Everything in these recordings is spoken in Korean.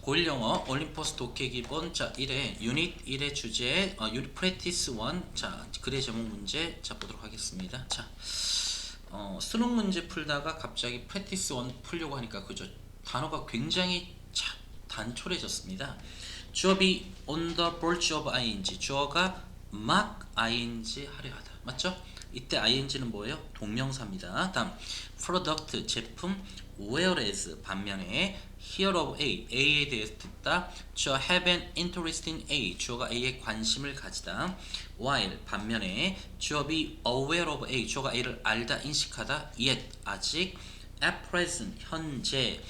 고1 영어 올림포스 독해 기본 자 1회 유닛 1의 주제 프랙티스 1 자 글의 제목 문제 자 보도록 하겠습니다. 자 수능 문제 풀다가 갑자기 프랙티스 1 풀려고 하니까 그죠, 단어가 굉장히 단촐해졌습니다. 주어비 on the verge of ing, 주어가 막 ing 하려 하다, 맞죠? 이때 ing는 뭐예요? 동명사입니다. 다음 product 제품, whereas 반면에 hear of A, A에 대해서 듣다. 주어 have an interest in A, 주어가 A에 관심을 가지다. while 반면에 주어 be aware of A, 주어가 A를 알다, 인식하다. yet 아직, at present 현재,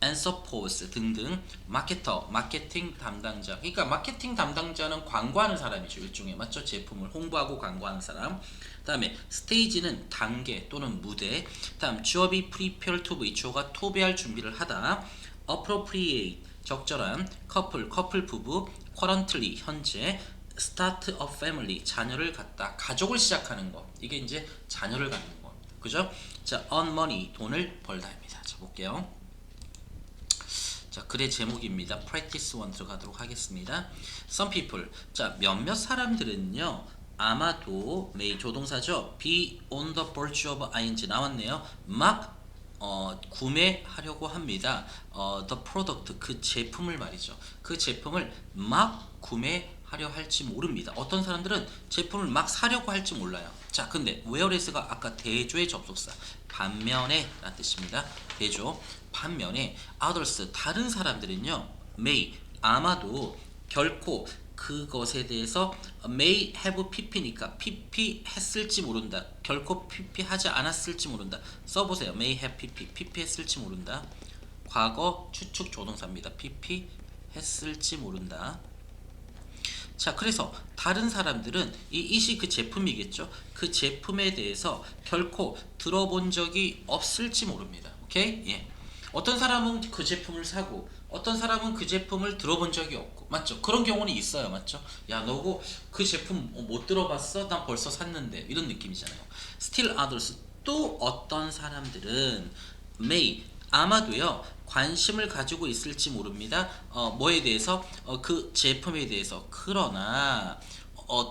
and suppose 등등. 마케터 마케팅 담당자, 그러니까 마케팅 담당자는 광고하는 사람이죠, 일종의, 맞죠? 제품을 홍보하고 광고하는 사람. 다음에 스테이지는 단계 또는 무대. 다음 주어비 prepare to be, 주어가 토비할 준비를 하다. appropriate 적절한, 커플 부부, currently 현재, start a family 자녀를 갖다, 가족을 시작하는 거, 이게 이제 자녀를 갖는 겁니다, 그죠? 자 earn money 돈을 벌다입니다. 자 볼게요. 자 글의 제목입니다. practice 1 들어가도록 하겠습니다. Some people, 자 몇몇 사람들은요, 아마도 may 조동사죠. be on the verge of ing 나왔네요. 막 구매하려고 합니다. the product 그 제품을 말이죠. 그 제품을 막 구매하려 할지 모릅니다. 어떤 사람들은 제품을 막 사려고 할지 몰라요. 자 근데 whereas가 아까 대조의 접속사, 반면에 라는 뜻입니다. 대조. 반면에 others 다른 사람들은요, may 아마도, 결코 그것에 대해서 may have pp니까 pp 했을지 모른다, 결코 pp 하지 않았을지 모른다. 써보세요. may have pp 했을지 모른다. 과거 추측 조동사입니다. pp 했을지 모른다. 자 그래서 다른 사람들은 이것이 그 제품이겠죠. 그 제품에 대해서 결코 들어본 적이 없을지 모릅니다. 오케이? 예. 어떤 사람은 그 제품을 사고 어떤 사람은 그 제품을 들어본 적이 없고, 맞죠? 그런 경우는 있어요, 맞죠? 야 너고 그 제품 못 들어봤어? 난 벌써 샀는데, 이런 느낌이잖아요. Still others 또 어떤 사람들은 may 아마도요 관심을 가지고 있을지 모릅니다. 뭐에 대해서? 그 제품에 대해서. 그러나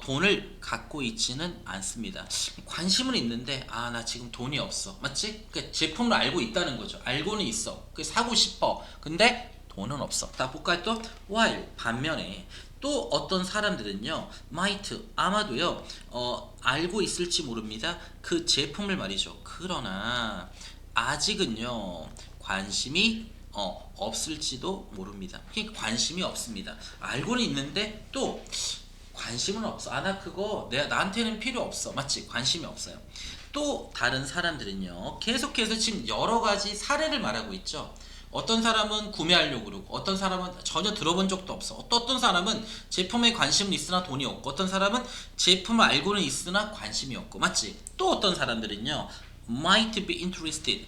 돈을 갖고 있지는 않습니다. 관심은 있는데 나 지금 돈이 없어, 맞지? 그러니까 제품을 알고 있다는 거죠. 알고는 있어, 그 사고 싶어, 근데 돈은 없어. 다 볼까요? 또 while 반면에 또 어떤 사람들은요 might 아마도요 알고 있을지 모릅니다. 그 제품을 말이죠. 그러나 아직은요 관심이 없을지도 모릅니다. 그러니까 관심이 없습니다. 알고는 있는데 또 관심은 없어. 나 그거 나한테는 필요 없어, 맞지? 관심이 없어요. 또 다른 사람들은요 계속해서 지금 여러 가지 사례를 말하고 있죠. 어떤 사람은 구매하려고 그러고, 어떤 사람은 전혀 들어본 적도 없어, 어떤 사람은 제품에 관심은 있으나 돈이 없고, 어떤 사람은 제품을 알고는 있으나 관심이 없고, 맞지? 또 어떤 사람들은요 might be interested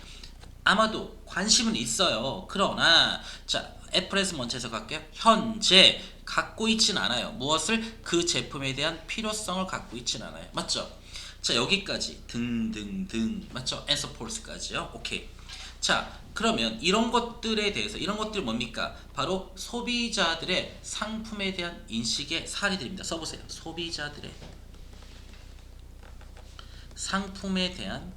아마도 관심은 있어요. 그러나 자 애플에서 먼저 해석할게요. 현재 갖고 있진 않아요. 무엇을? 그 제품에 대한 필요성을 갖고 있진 않아요. 맞죠? 자 여기까지 등등등, 맞죠? and support까지요. 오케이. 자 그러면 이런 것들에 대해서, 이런 것들 뭡니까? 바로 소비자들의 상품에 대한 인식의 사례들입니다. 써보세요. 소비자들의 상품에 대한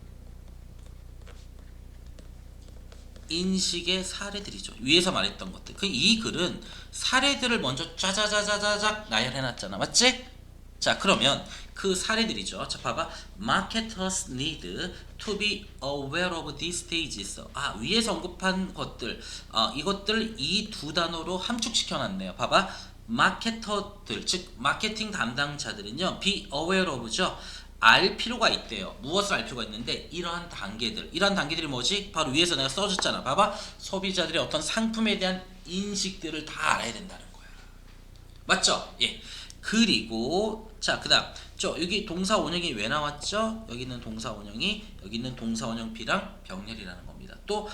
인식의 사례들이죠. 위에서 말했던 것들. 이 글은 사례들을 먼저 짜자자자자작 나열해놨잖아, 맞지? 자 그러면 그 사례들이죠. 자 봐봐. Marketers need to be aware of these stages. 위에서 언급한 것들, 이것들 이 두 단어로 함축시켜놨네요. 봐봐. 마케터들, 즉 마케팅 담당자들은요 be aware of죠. 알 필요가 있대요. 무엇을 알 필요가 있는데, 이러한 단계들이 뭐지? 바로 위에서 내가 써줬잖아. 봐봐. 소비자들의 어떤 상품에 대한 인식들을 다 알아야 된다는 거야. 맞죠? 예. 그리고 자 그다음 여기 동사 원형이 왜 나왔죠? 여기 있는 동사 원형이, 여기 있는 동사 원형 B랑 병렬이라는 겁니다. 또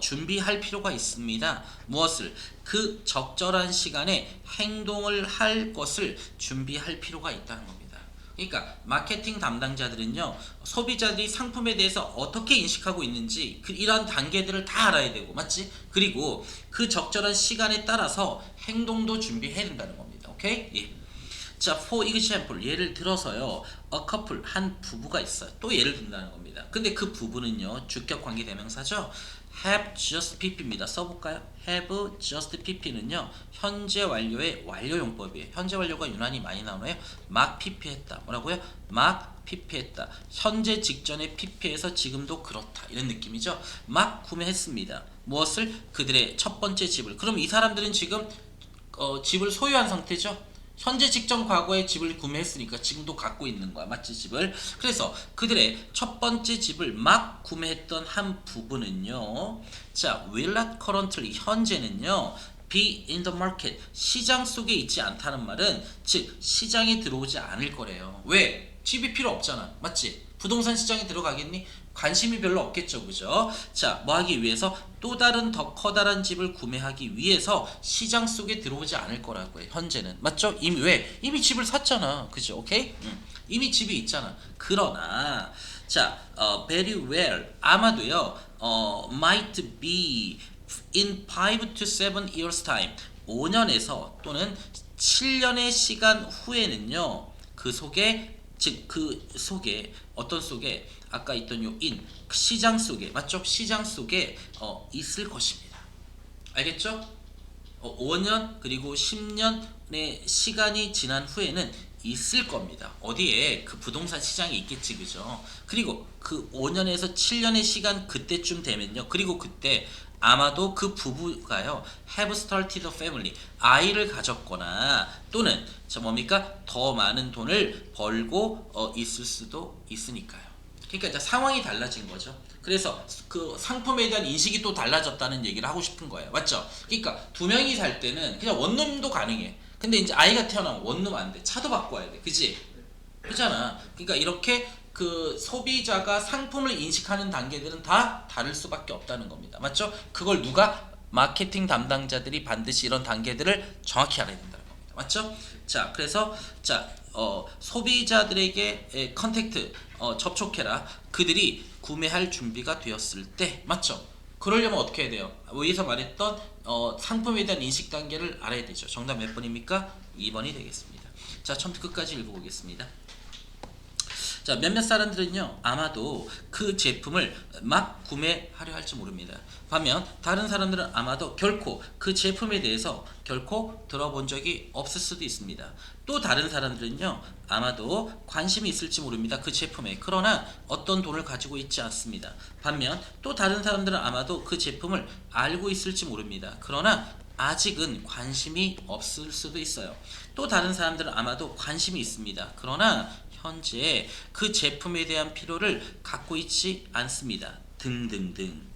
준비할 필요가 있습니다. 무엇을? 그 적절한 시간에 행동을 할 것을 준비할 필요가 있다는 겁니다. 그러니까 마케팅 담당자들은요, 소비자들이 상품에 대해서 어떻게 인식하고 있는지 이러한 단계들을 다 알아야 되고, 맞지? 그리고 그 적절한 시간에 따라서 행동도 준비해야 된다는 겁니다. 오케이? 예. 자, for example, 예를 들어서요, a couple, 한 부부가 있어요. 또 예를 든다는 겁니다. 근데 그 부부는요, 주격 관계 대명사죠. have just pp입니다. 써볼까요? have just pp는요, 현재 완료의 완료용법이에요. 현재 완료가 유난히 많이 나오네요. 막 pp했다. 뭐라고요? 막 pp했다. 현재 직전에 pp해서 지금도 그렇다. 이런 느낌이죠. 막 구매했습니다. 무엇을? 그들의 첫 번째 집을. 그럼 이 사람들은 지금 집을 소유한 상태죠. 현재 직전 과거에 집을 구매했으니까 지금도 갖고 있는 거야. 맞지? 집을. 그래서 그들의 첫 번째 집을 막 구매했던 한 부부는요, 자, will not currently, 현재는요, be in the market, 시장 속에 있지 않다는 말은 즉 시장에 들어오지 않을 거래요. 왜? 집이 필요 없잖아. 맞지? 부동산 시장에 들어가겠니? 관심이 별로 없겠죠. 그죠? 자, 뭐 하기 위해서? 또 다른 더 커다란 집을 구매하기 위해서 시장 속에 들어오지 않을 거라고 해요. 현재는. 맞죠? 이미 왜? 이미 집을 샀잖아. 그죠? 오케이? 이미 집이 있잖아. 그러나 자, very well, 아마도요, might be in 5 to 7 years time, 5년에서 또는 7년의 시간 후에는요, 그 속에, 즉 그 속에, 어떤 속에, 아까 있던 요 in, 시장 속에, 맞죠? 시장 속에 있을 것입니다. 알겠죠? 5년 그리고 10년의 시간이 지난 후에는 있을 겁니다. 어디에? 그 부동산 시장에 있겠지. 그죠? 그리고 그 5년에서 7년의 시간 그때쯤 되면요, 그리고 그때 아마도 그 부부가요, have started a family, 아이를 가졌거나 또는 저 뭡니까? 더 많은 돈을 벌고 있을 수도 있으니까요. 그러니까 이제 상황이 달라진 거죠. 그래서 그 상품에 대한 인식이 또 달라졌다는 얘기를 하고 싶은 거예요. 맞죠? 그러니까 두 명이 살 때는 그냥 원룸도 가능해. 근데 이제 아이가 태어나면 원룸 안 돼. 차도 바꿔야 돼. 그지? 그잖아. 그러니까 이렇게 그 소비자가 상품을 인식하는 단계들은 다 다를 수밖에 없다는 겁니다. 맞죠? 그걸 누가? 마케팅 담당자들이 반드시 이런 단계들을 정확히 알아야 된다는 겁니다. 맞죠? 자, 그래서 자, 소비자들에게 컨택트, 접촉해라. 그들이 구매할 준비가 되었을 때, 맞죠? 그러려면 어떻게 해야 돼요? 위에서 말했던 상품에 대한 인식 단계를 알아야 되죠. 정답 몇 번입니까? 2번이 되겠습니다. 자, 처음부터 끝까지 읽어보겠습니다. 자, 몇몇 사람들은요, 아마도 그 제품을 막 구매하려 할지 모릅니다. 반면 다른 사람들은 아마도 결코 그 제품에 대해서 결코 들어본 적이 없을 수도 있습니다. 또 다른 사람들은요, 아마도 관심이 있을지 모릅니다. 그 제품에. 그러나 어떤 돈을 가지고 있지 않습니다. 반면 또 다른 사람들은 아마도 그 제품을 알고 있을지 모릅니다. 그러나 아직은 관심이 없을 수도 있어요. 또 다른 사람들은 아마도 관심이 있습니다. 그러나 현재 그 제품에 대한 필요를 갖고 있지 않습니다. 등등등.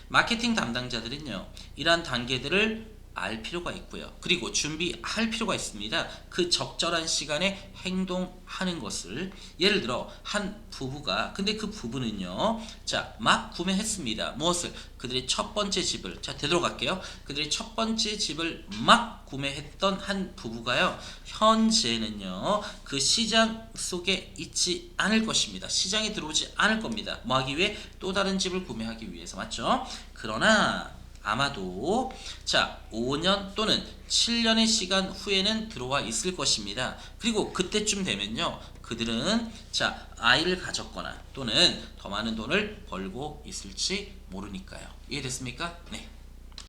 마케팅 담당자들은요, 이러한 단계들을 알 필요가 있고요. 그리고 준비할 필요가 있습니다. 그 적절한 시간에 행동하는 것을. 예를 들어 한 부부가, 근데 그 부부는요, 자, 막 구매했습니다. 무엇을? 그들의 첫 번째 집을. 자, 되돌아갈게요. 그들의 첫 번째 집을 막 구매했던 한 부부가요, 현재는요, 그 시장 속에 있지 않을 것입니다. 시장에 들어오지 않을 겁니다. 뭐 하기 위해? 또 다른 집을 구매하기 위해서. 맞죠? 그러나 아마도 자, 5년 또는 7년의 시간 후에는 들어와 있을 것입니다. 그리고 그때쯤 되면요, 그들은 자, 아이를 가졌거나 또는 더 많은 돈을 벌고 있을지 모르니까요. 이해됐습니까? 네.